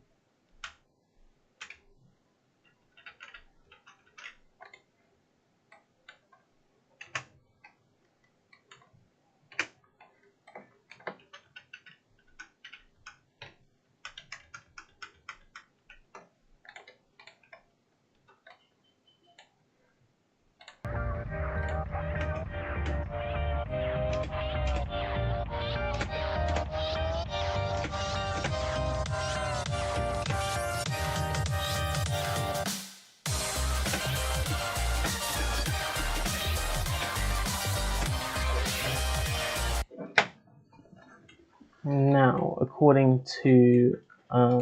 Now, according to OG,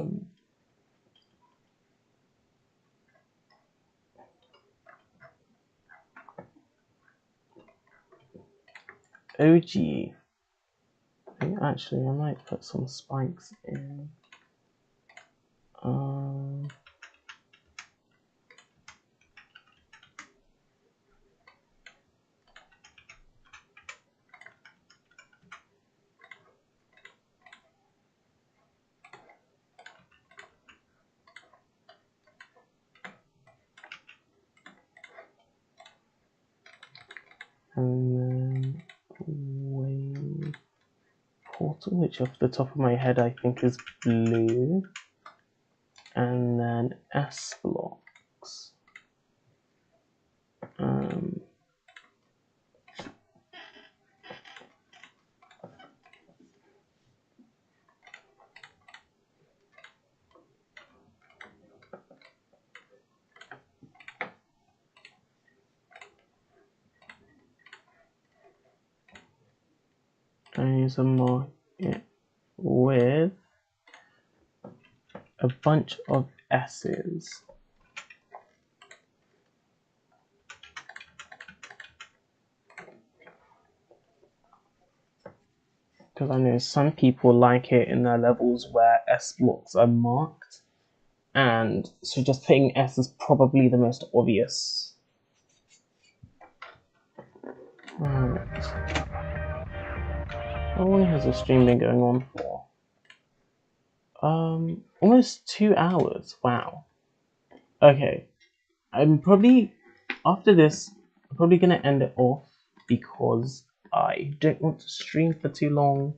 actually I might put some spikes in. And then wave portal, which off the top of my head I think is blue, and then S blocks. I use a mark it with a bunch of S's. Because I know some people like it in their levels where S blocks are marked, and so just putting S is probably the most obvious. Right. How long has the stream been going on for? Almost 2 hours. Wow. Okay. I'm probably, after this, I'm probably gonna end it off because I don't want to stream for too long.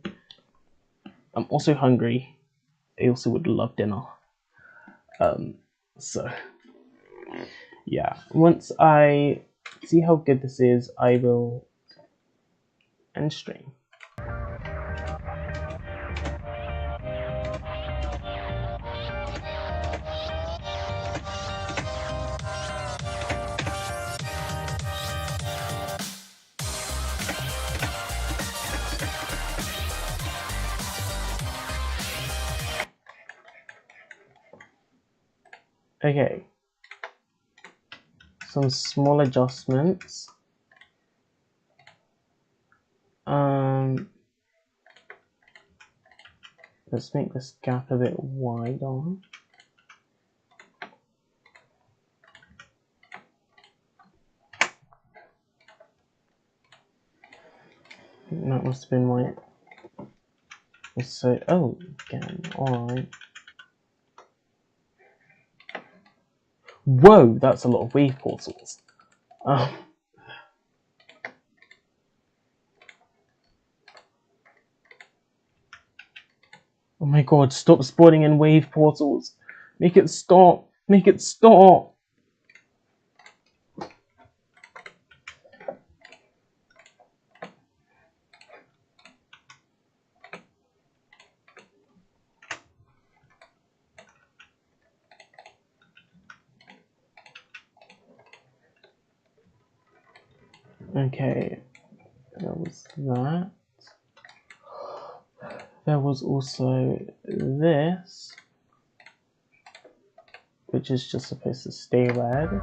I'm also hungry. I also would love dinner. So yeah, once I see how good this is, I will end stream. Okay. Some small adjustments. Let's make this gap a bit wider. That must have been my... So, oh, again, alright. Whoa, that's a lot of wave portals. Oh my god, stop spawning in wave portals. Make it stop. Make it stop. Okay, there was that. There was also this, which is just supposed to stay red.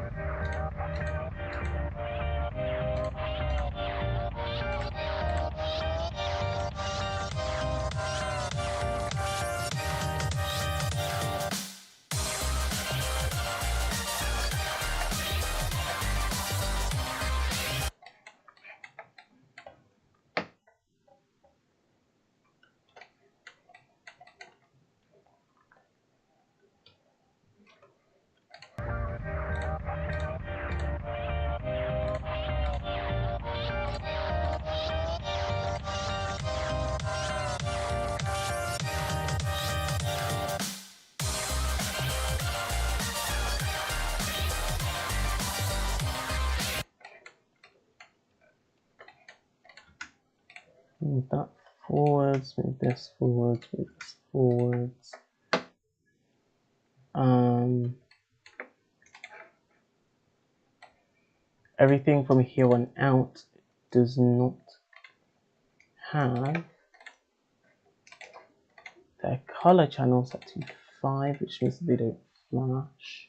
Move that forwards, move this forwards, move this forwards. Everything from here on out does not have their color channel set to 5, which means they don't flash.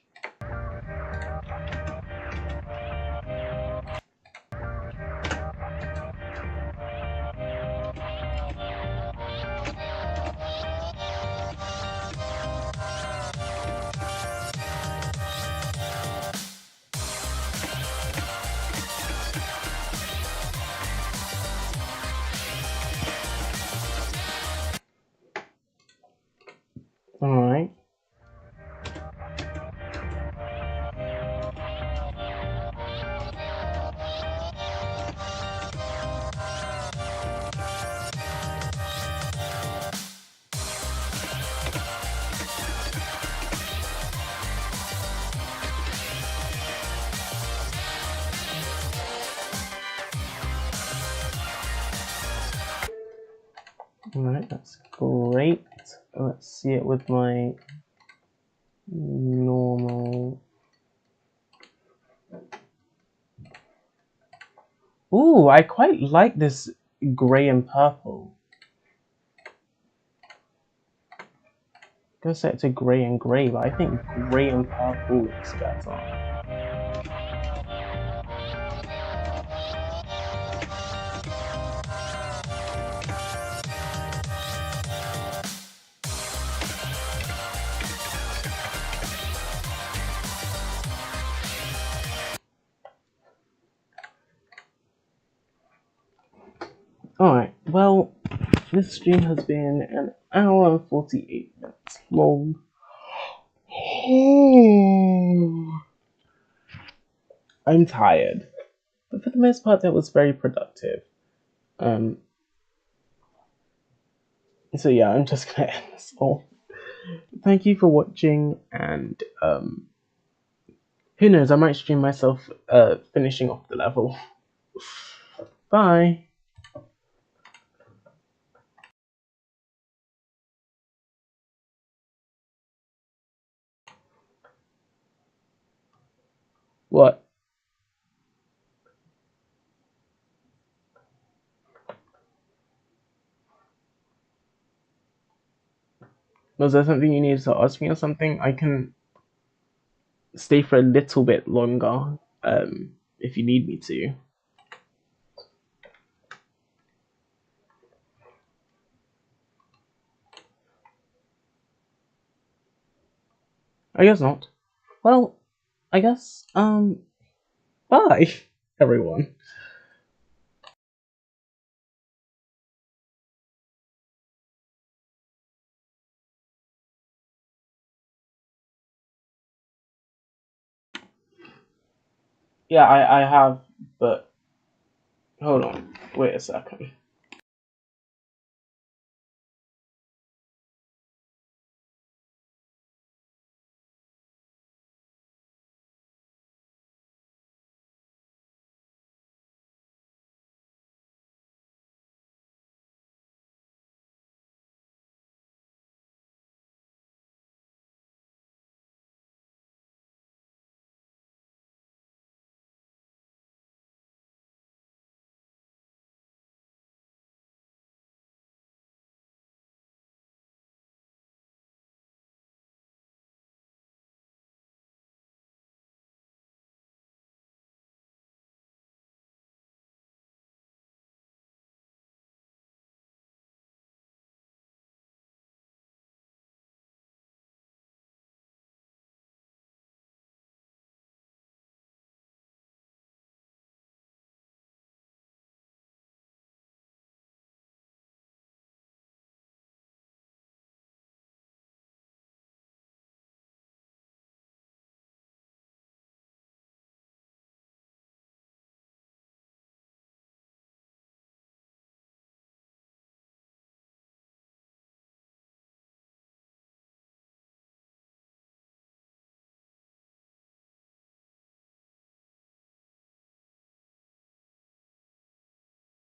Alright. Alright, that's great. Let's see it with my normal. Ooh, I quite like this grey and purple. I'm gonna set it to grey and grey, but I think grey and purple looks better. Alright, well, this stream has been an hour and 48 minutes long. I'm tired, but for the most part, that was very productive. So yeah, I'm just gonna end this off. Thank you for watching, and who knows, I might stream myself finishing off the level. Bye. What? Was there something you needed to ask me or something? I can stay for a little bit longer if you need me to. I guess not. Well, I guess bye everyone. Yeah, I have, but hold on, wait a second.